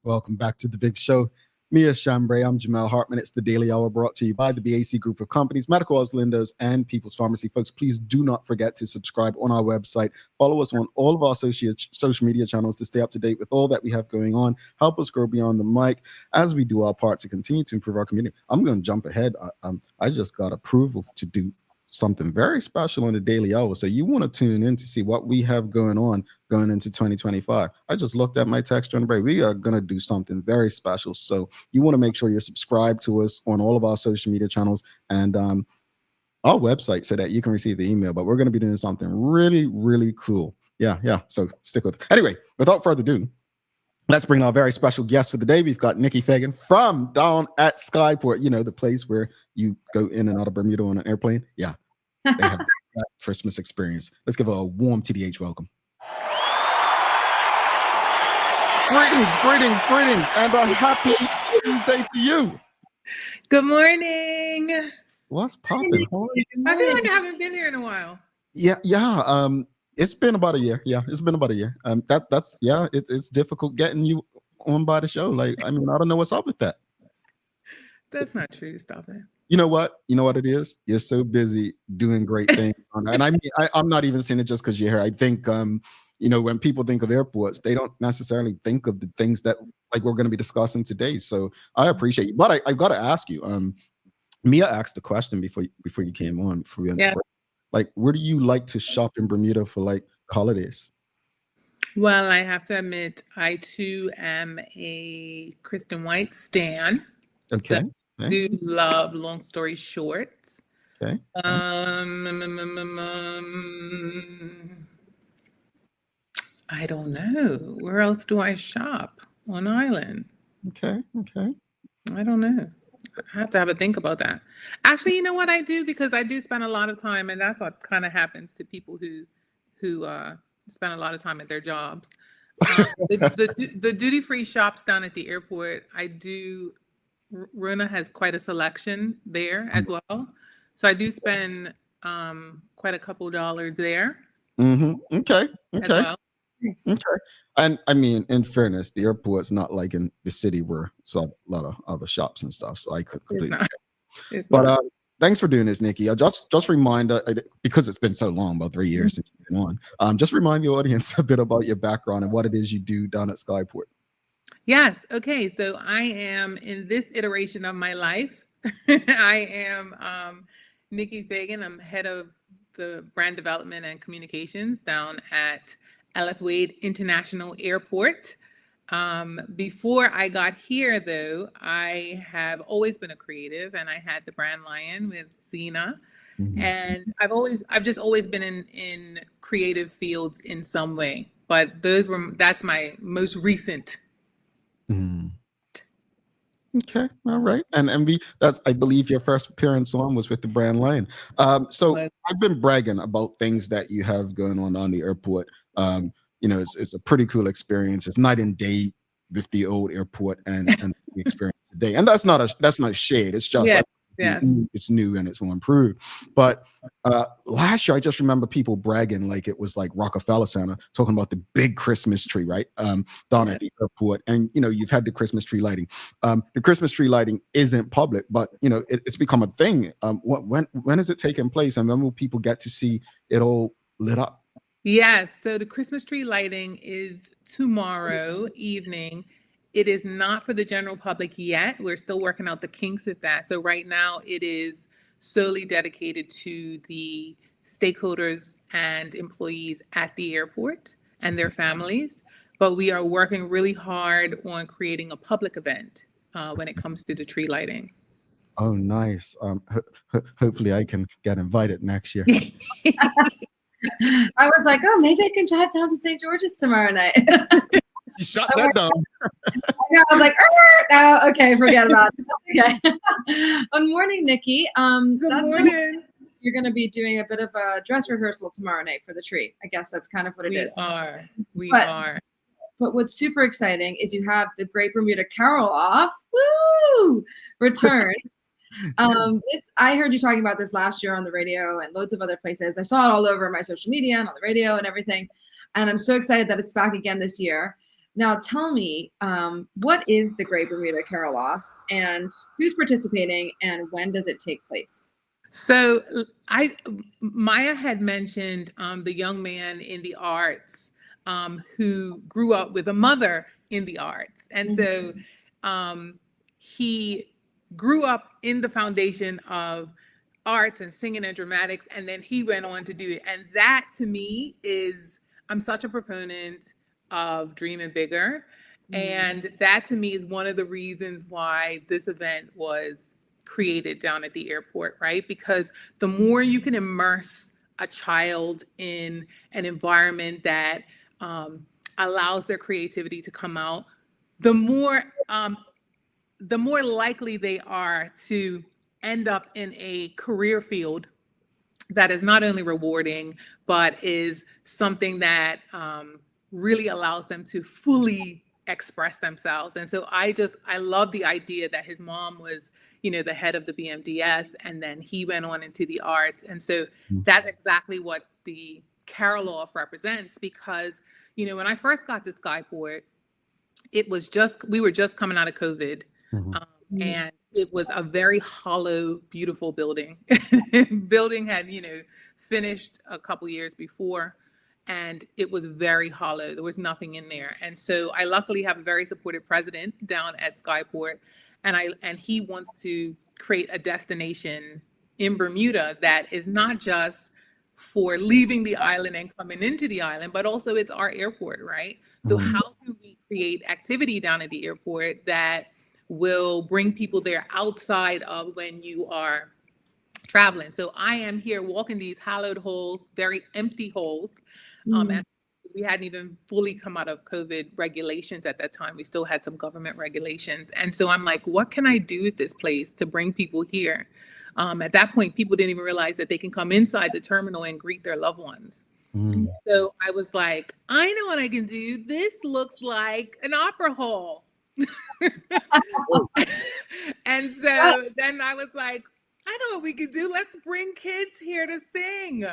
Welcome back to the big show. Mia Chambray, I'm Jamel Hartman. It's the Daily Hour brought to you by the BAC Group of Companies, Medical Oils Lindos, and People's Pharmacy. Folks, please do not forget to subscribe on our website. Follow us on all of our social media channels to stay up to date with all that we have going on. Help us grow beyond the mic as we do our part to continue to improve our community. I'm going to jump ahead. I just got approval to do something very special on the Daily Hour. So you want to tune in to see what we have going on going into 2025. I just looked at my text on the break. We are going to do something very special. So you want to make sure you're subscribed to us on all of our social media channels and our website so that you can receive the email. But we're going to be doing something really, really cool. Yeah. So stick with it. Anyway, without further ado, let's bring our very special guest for the day. We've got Nikki Fagan from down at Skyport, the place where you go in and out of Bermuda on an airplane. Yeah. They have that Christmas experience. Let's give her a warm TDH welcome. Greetings, and a happy Tuesday to you. Good morning. What's popping? I feel like I haven't been here in a while. Yeah. It's been about a year. Yeah, it's been about a year. It's difficult getting you on by the show. I don't know what's up with that. That's not true. Stop it. You know what it is? You're so busy doing great things. And I mean, I'm not even saying it just because you're here. I think, when people think of airports, they don't necessarily think of the things that we're going to be discussing today. So I appreciate you. But I've got to ask you, Mia asked the question before you came on. Where do you like to shop in Bermuda for holidays? Well, I have to admit, I too am a Kristen White stan. Okay. So I do love long story short. Okay. I don't know. Where else do I shop on island? Okay. I don't know. I have to have a think about that. Actually, you know what I do? Because I do spend a lot of time, and that's what kind of happens to people who spend a lot of time at their jobs. The duty-free shops down at the airport, Rona has quite a selection there as well. So I do spend quite a couple dollars there. Mm-hmm. Okay. As well. Okay. And I mean, in fairness, the airport's not like in the city where it's a lot of other shops and stuff. So I could completely. But thanks for doing this, Nikki. Just remind, because it's been so long, about 3 years since you've been on. Just remind the audience a bit about your background and what it is you do down at Skyport. Yes. Okay. So I am in this iteration of my life. I am Nikki Fagan. I'm head of the brand development and communications down at LF Wade International Airport. Before I got here, though, I have always been a creative, and I had the brand Lion with Zena. Mm-hmm. And I've just always been in creative fields in some way. But that's my most recent. Okay, all right, and that's I believe your first appearance on was with the brand Lion. So I've been bragging about things that you have going on the airport. It's a pretty cool experience. It's night and day with the old airport and the experience today. And that's not shade. It's just it's new and it's more improved. But last year, I just remember people bragging like it was like Rockefeller Center, talking about the big Christmas tree, right? Down at the airport. And, you've had the Christmas tree lighting. The Christmas tree lighting isn't public, but, it's become a thing. When is it taking place? And when will people get to see it all lit up? Yes. So the Christmas tree lighting is tomorrow evening. It is not for the general public yet. We're still working out the kinks with that. So right now it is solely dedicated to the stakeholders and employees at the airport and their families. But we are working really hard on creating a public event when it comes to the tree lighting. Oh, nice. Hopefully I can get invited next year. I was like, oh, maybe I can drive down to St. George's tomorrow night. You shut that down. I was like, no, okay, forget about it. That's okay. Good morning, Nikki. Good morning. You're going to be doing a bit of a dress rehearsal tomorrow night for the tree. I guess that's kind of what it is. We are. But what's super exciting is you have the Great Bermuda Carol Off. Woo! Returns. I heard you talking about this last year on the radio and loads of other places. I saw it all over my social media and on the radio and everything. And I'm so excited that it's back again this year. Now tell me, what is the Great Bermuda Carol Off, and who's participating, and when does it take place? So Maya had mentioned the young man in the arts who grew up with a mother in the arts. And so he grew up in the foundation of arts and singing and dramatics, and then he went on to do it. And that to me is, I'm such a proponent of dreaming bigger. And that to me is one of the reasons why this event was created down at the airport, right? Because the more you can immerse a child in an environment that allows their creativity to come out, the more likely they are to end up in a career field that is not only rewarding, but is something that really allows them to fully express themselves. And so I love the idea that his mom was, the head of the BMDS, and then he went on into the arts. And so that's exactly what the Carol Off represents, because, when I first got to Skyport, we were just coming out of COVID. And it was a very hollow, beautiful building. Building had, finished a couple years before, and it was very hollow. There was nothing in there. And so I luckily have a very supportive president down at Skyport, and he wants to create a destination in Bermuda that is not just for leaving the island and coming into the island, but also it's our airport, right? So how can we create activity down at the airport that will bring people there outside of when you are traveling? So I am here walking these hallowed halls, very empty halls. And we hadn't even fully come out of COVID regulations at that time. We still had some government regulations. And so I'm like, what can I do with this place to bring people here? At that point, people didn't even realize that they can come inside the terminal and greet their loved ones. So I was like, I know what I can do. This looks like an opera hall. And so then I was like, I know what we could do. Let's bring kids here to sing.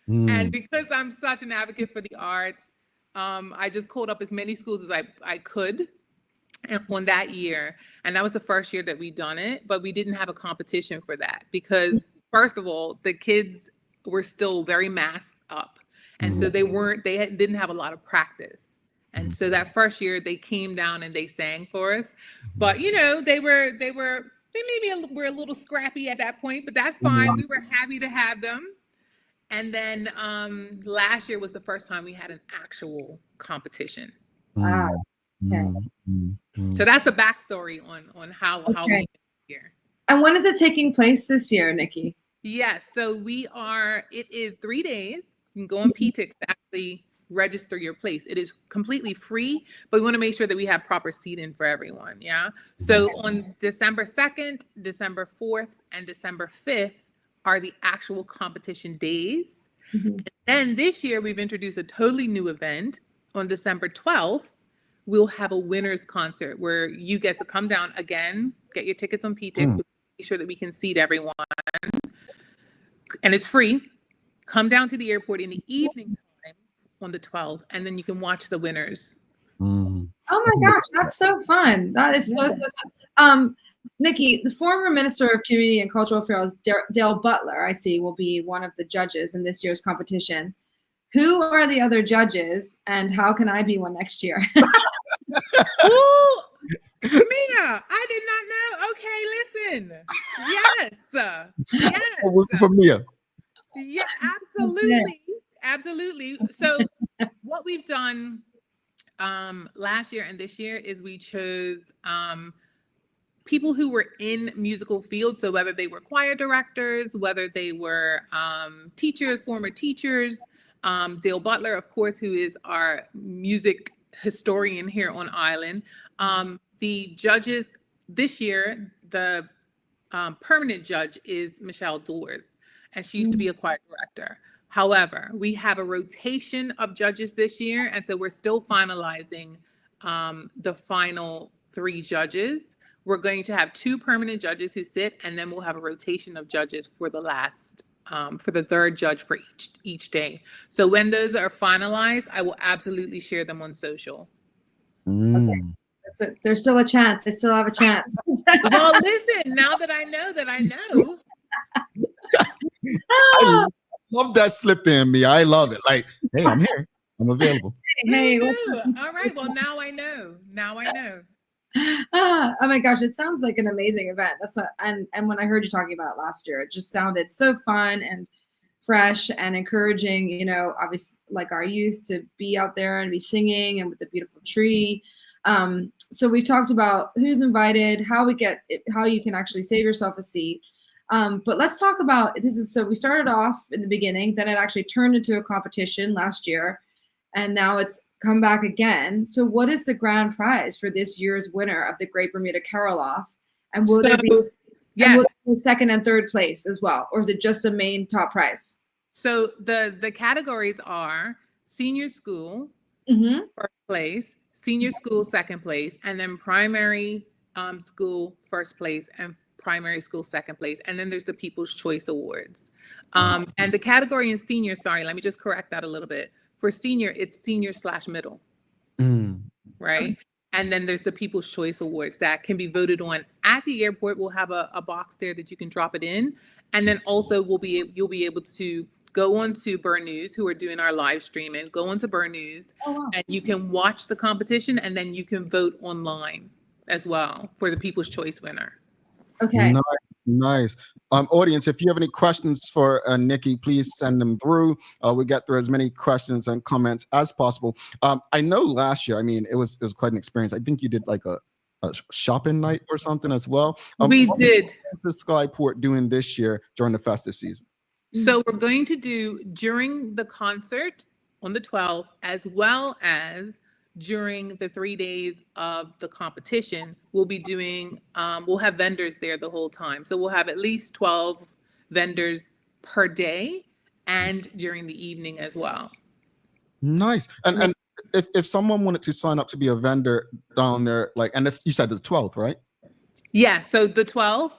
And because I'm such an advocate for the arts, I just called up as many schools as I could on that year. And that was the first year that we done it, but we didn't have a competition for that because, first of all, the kids were still very masked up. And so they didn't have a lot of practice. And so that first year they came down and they sang for us. But, they maybe were a little scrappy at that point, but that's fine. We were happy to have them. And then last year was the first time we had an actual competition. Wow. Okay. So that's the backstory on how we get here. And when is it taking place this year, Nikki? Yes. So it is 3 days. You can go on PTIX to actually register your place. It is completely free, but we want to make sure that we have proper seating for everyone. Yeah. So on December 2nd, December 4th, and December 5th are the actual competition days. And then this year we've introduced a totally new event. On December 12th, we'll have a winner's concert where you get to come down again, get your tickets on PTIX, make sure that we can seat everyone. And it's free. Come down to the airport in the evening time on the 12th, and then you can watch the winners. Oh my gosh, that's so fun. That is so fun. Nikki, the former Minister of Community and Cultural Affairs, Dale Butler, I see, will be one of the judges in this year's competition. Who are the other judges, and how can I be one next year? Ooh, Mia, I did not know. Okay, listen. Yes. From Mia. Yeah, absolutely. So what we've done last year and this year is we chose people who were in musical fields. So whether they were choir directors, whether they were teachers, former teachers, Dale Butler, of course, who is our music historian here on island. The judges this year, the permanent judge is Michelle Doors, and she used to be a choir director. However, we have a rotation of judges this year, and so we're still finalizing the final 3 judges. We're going to have 2 permanent judges who sit, and then we'll have a rotation of judges for the last, for the 3rd judge for each day. So when those are finalized, I will absolutely share them on social. Mm. So there's still a chance. They still have a chance. Well, listen, now that I know. I love that slip in me. I love it. Like, hey, I'm here. I'm available. Hey, All right. Well, now I know. oh my gosh, it sounds like an amazing event. And when I heard you talking about it last year, it just sounded so fun and fresh and encouraging, you know, obviously like our youth to be out there and be singing and with the beautiful tree. So we talked about who's invited, how you can actually save yourself a seat. But let's talk about so we started off in the beginning, then it actually turned into a competition last year, and now it's come back again. So what is the grand prize for this year's winner of the Great Bermuda Carol-Off? And will there be second and third place as well? Or is it just a main top prize? So the categories are senior school, first place, senior school, second place, and then primary school, first place, and primary school, second place. And then there's the People's Choice Awards. And the category in senior, sorry, let me just correct that a little bit. For senior, it's senior/middle, right? And then there's the People's Choice Awards that can be voted on at the airport. We'll have a box there that you can drop it in. And then also you'll be able to go on to Burn News, who are doing our live streaming, go on to Burn News, and you can watch the competition, and then you can vote online as well for the People's Choice winner. Okay. Nice. Audience, if you have any questions for Nikki, please send them through. We'll get through as many questions and comments as possible. I know last year, I mean, it was quite an experience. I think you did like a shopping night or something as well. We did. What is the Skyport doing this year during the festive season? So we're going to do during the concert on the 12th, as well as during the 3 days of the competition, we'll be doing, we'll have vendors there the whole time. So we'll have at least 12 vendors per day and during the evening as well. Nice. And if someone wanted to sign up to be a vendor down there, like, and you said the 12th, right? Yeah. So the 12th,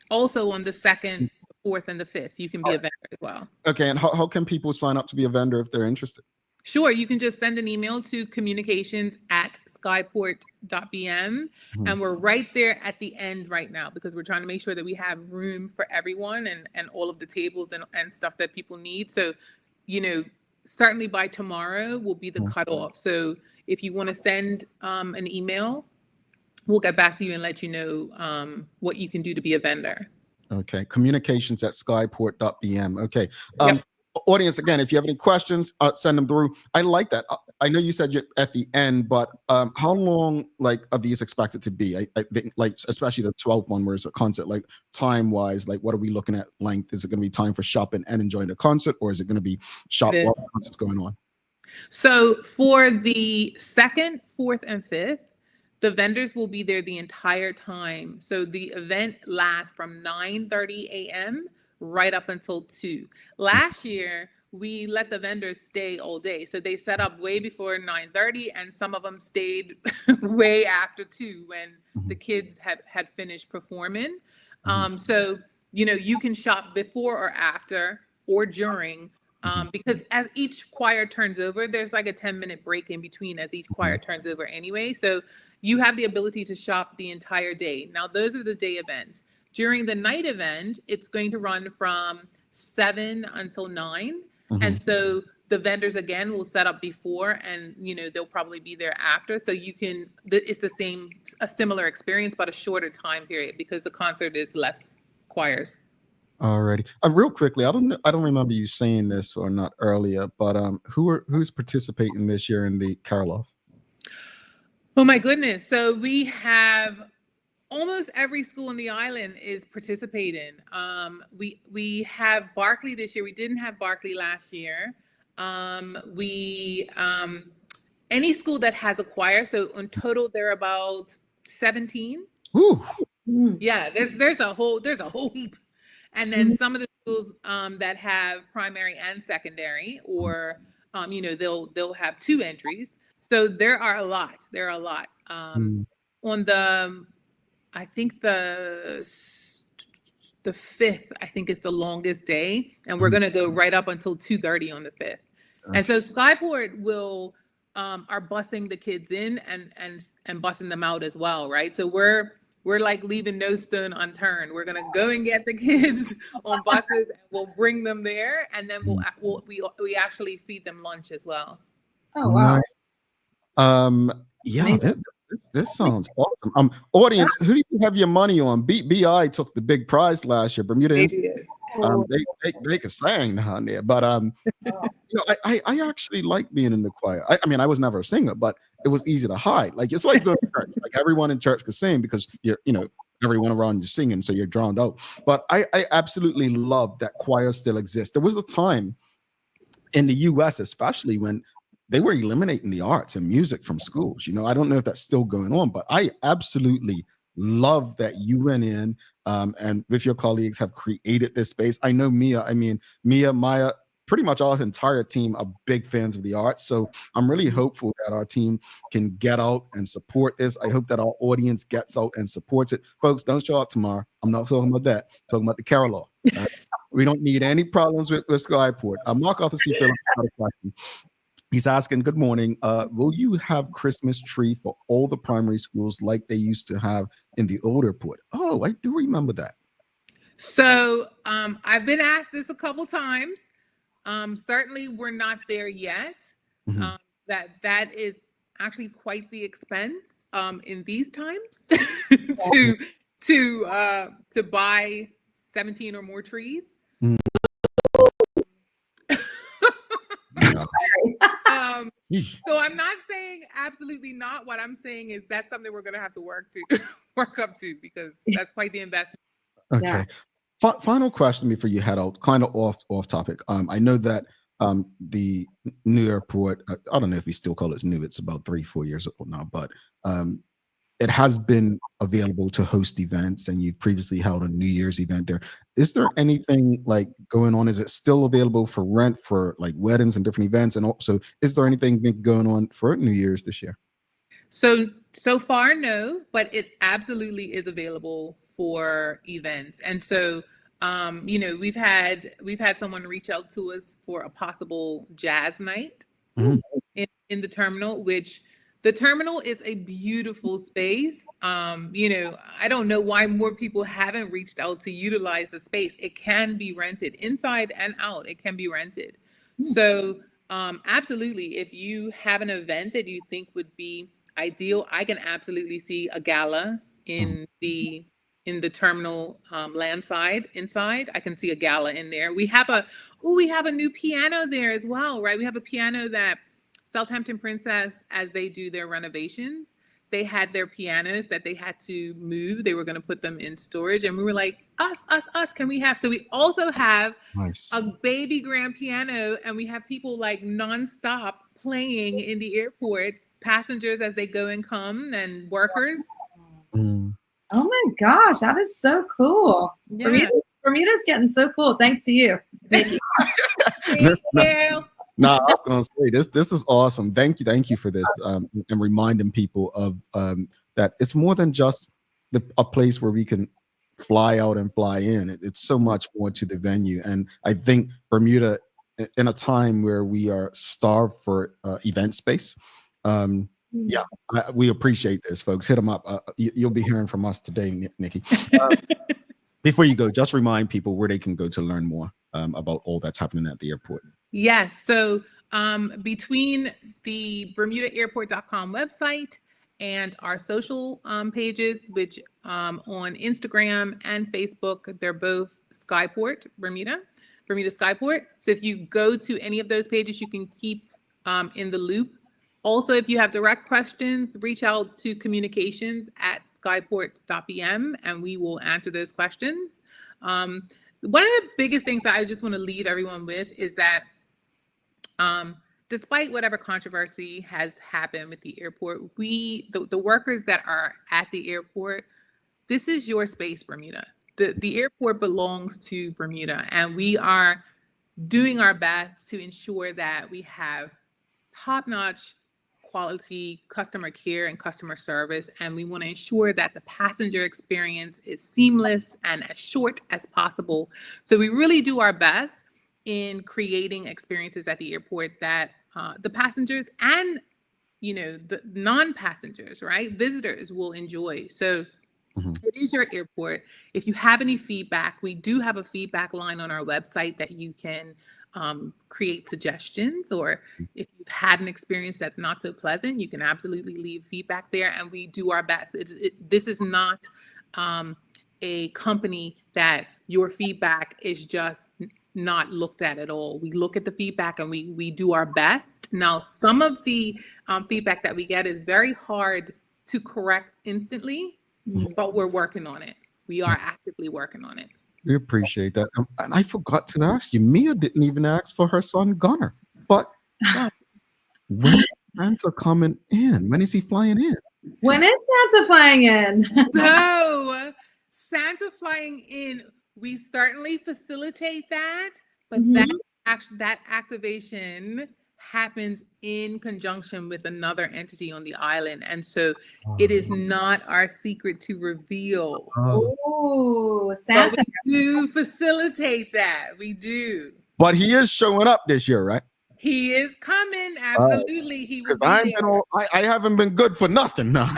also on the 2nd, 4th, and the 5th, you can be a vendor as well. Okay. And how can people sign up to be a vendor if they're interested? Sure. You can just send an email to communications@skyport.bm. And we're right there at the end right now because we're trying to make sure that we have room for everyone and all of the tables and stuff that people need. So, you know, certainly by tomorrow will be the cutoff. So if you want to send an email, we'll get back to you and let you know what you can do to be a vendor. Okay. Communications@skyport.bm. Okay. Audience, again, if you have any questions, send them through. I like that. I know you said you're at the end, but how long, like, are these expected to be? I think, like, especially the 12th one, where it's a concert, like, time-wise, like, what are we looking at length? Is it going to be time for shopping and enjoying the concert, or is it going to be shop while the concert's going on? So for the 2nd, 4th, and 5th, the vendors will be there the entire time. So the event lasts from 9:30 a.m. right up until 2. Last year, we let the vendors stay all day. So they set up way before 9:30, and some of them stayed way after 2 when the kids had finished performing. So, you know, you can shop before or after or during, because as each choir turns over, there's like a 10-minute break in between as each choir turns over anyway. So you have the ability to shop the entire day. Now, those are the day events. During the night event, it's going to run from 7 until 9. And so the vendors, again, will set up before and, you know, they'll probably be there after. So you can, it's a similar experience, but a shorter time period because the concert is less choirs. Alrighty. Real quickly, I don't remember you saying this or not earlier, but who's participating this year in the Carol-Off? Oh my goodness. So we have almost every school on the island is participating. We have Barkley this year. We didn't have Barkley last year. Any school that has a choir. So in total, there are about 17. Ooh. Yeah, there's a whole heap. And then some of the schools that have primary and secondary, or you know, they'll have 2 entries. So there are a lot. On the, I think the 5th, I think is the longest day, and we're going to go right up until 2:30 on the 5th. And so Skyport will are busing the kids in and busing them out as well, right? So we're like leaving no stone unturned. We're gonna go and get the kids on buses, and we'll bring them there, and then we actually feed them lunch as well. Oh wow! Yeah, this sounds awesome. Audience, who do you have your money on? BI took the big prize last year. Bermuda. They did. They could sing down there, but I actually like being in the choir. I mean, I was never a singer, but it was easy to hide. Like it's like going to church. Like everyone in church could sing because everyone around you singing, so you're drowned out. But I absolutely love that choir still exists. There was a time in the U.S., especially when they were eliminating the arts and music from schools. I don't know if that's still going on, but I absolutely love that you went in and with your colleagues have created this space. I know Mia, Maya, pretty much our entire team are big fans of the arts. So I'm really hopeful that our team can get out and support this. I hope that our audience gets out and supports it. Folks, don't show up tomorrow. I'm not talking about that. I'm talking about the Carol Law. We don't need any problems with Skyport. Mark Arthur C. Phillips got a question. He's asking, good morning. Will you have Christmas tree for all the primary schools like they used to have in the old airport? Oh, I do remember that. So I've been asked this a couple times. Certainly we're not there yet. Mm-hmm. That is actually quite the expense in these times to buy 17 or more trees. Mm-hmm. So I'm not saying absolutely not. What I'm saying is that's something we're going to have to work up to because that's quite the investment. Okay. Yeah. Final question before you head out, kind of off topic. I know that the new airport, I don't know if we still call it new, it's about 3-4 years old now, but it has been available to host events, and you've previously held a New Year's event there. Is there anything like going on? Is it still available for rent for like weddings and different events? And also, is there anything going on for New Year's this year? So far, no, but it absolutely is available for events. And so, we've had someone reach out to us for a possible jazz night in the terminal, which the terminal is a beautiful space. I don't know why more people haven't reached out to utilize the space. It can be rented inside and out. It can be rented. So absolutely, if you have an event that you think would be ideal, I can absolutely see a gala in the terminal land side inside. I can see a gala in there. We have a new piano there as well, right? We have a piano that Southampton Princess, as they do their renovations, they had their pianos that they had to move. They were going to put them in storage. And we were like, us, can we have? So we also have a baby grand piano, and we have people like nonstop playing in the airport, passengers as they go and come, and workers. Oh my gosh, that is so cool. Yeah. Bermuda's getting so cool. Thanks to you. Thank you. No, I was gonna say this is awesome. Thank you for this and reminding people of that it's more than just a place where we can fly out and fly in. It's so much more to the venue, and I think Bermuda, in a time where we are starved for event space, we appreciate this, folks. Hit them up. You'll be hearing from us today, Nikki. Before you go, just remind people where they can go to learn more about all that's happening at the airport. Yes. So between the BermudaAirport.com website and our social pages, which on Instagram and Facebook, they're both Skyport Bermuda Skyport. So if you go to any of those pages, you can keep in the loop. Also, if you have direct questions, reach out to communications@skyport.bm and we will answer those questions. One of the biggest things that I just want to leave everyone with is that despite whatever controversy has happened with the airport, the workers that are at the airport, this is your space, Bermuda. The airport belongs to Bermuda, and we are doing our best to ensure that we have top-notch quality customer care and customer service, and we want to ensure that the passenger experience is seamless and as short as possible. So we really do our best in creating experiences at the airport that the passengers and the non-passengers, right? Visitors will enjoy. So it is your airport. If you have any feedback, we do have a feedback line on our website that you can create suggestions, or if you've had an experience that's not so pleasant, you can absolutely leave feedback there, and we do our best. This is not a company that your feedback is just not looked at all. We look at the feedback and we do our best. Now, some of the feedback that we get is very hard to correct instantly, but we're working on it. We are actively working on it. We appreciate that. And I forgot to ask you, Mia didn't even ask for her son Gunner. But when is Santa coming in? When is he flying in? When is Santa flying in? So Santa flying in, we certainly facilitate that, but that activation happens in conjunction with another entity on the island, and so it is not our secret to reveal. Oh, Santa! But we do facilitate that. We do. But he is showing up this year, right? He is coming. Absolutely, he will be there. I haven't been good for nothing now.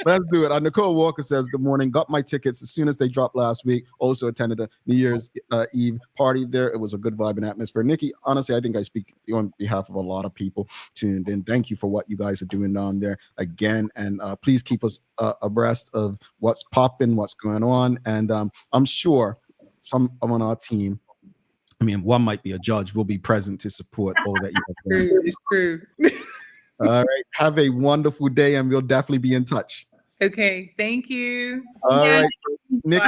Let's do it. Nicole Walker says, good morning. Got my tickets as soon as they dropped last week. Also attended a New Year's Eve party there. It was a good vibe and atmosphere. Nikki, honestly, I think I speak on behalf of a lot of people tuned in. Thank you for what you guys are doing down there again. And please keep us abreast of what's popping, what's going on. And I'm sure some on our team, one might be a judge, will be present to support all that you have done. It's true. All right. Have a wonderful day, and we'll definitely be in touch. Okay. Thank you. All right. Nikki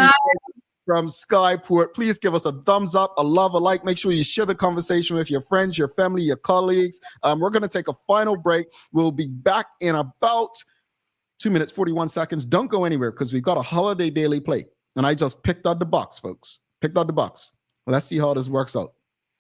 from Skyport, please give us a thumbs up, a love, a like. Make sure you share the conversation with your friends, your family, your colleagues. We're going to take a final break. We'll be back in about 2 minutes, 41 seconds. Don't go anywhere because we've got a holiday daily play. And I just picked out the box, folks. Picked out the box. Let's see how this works out.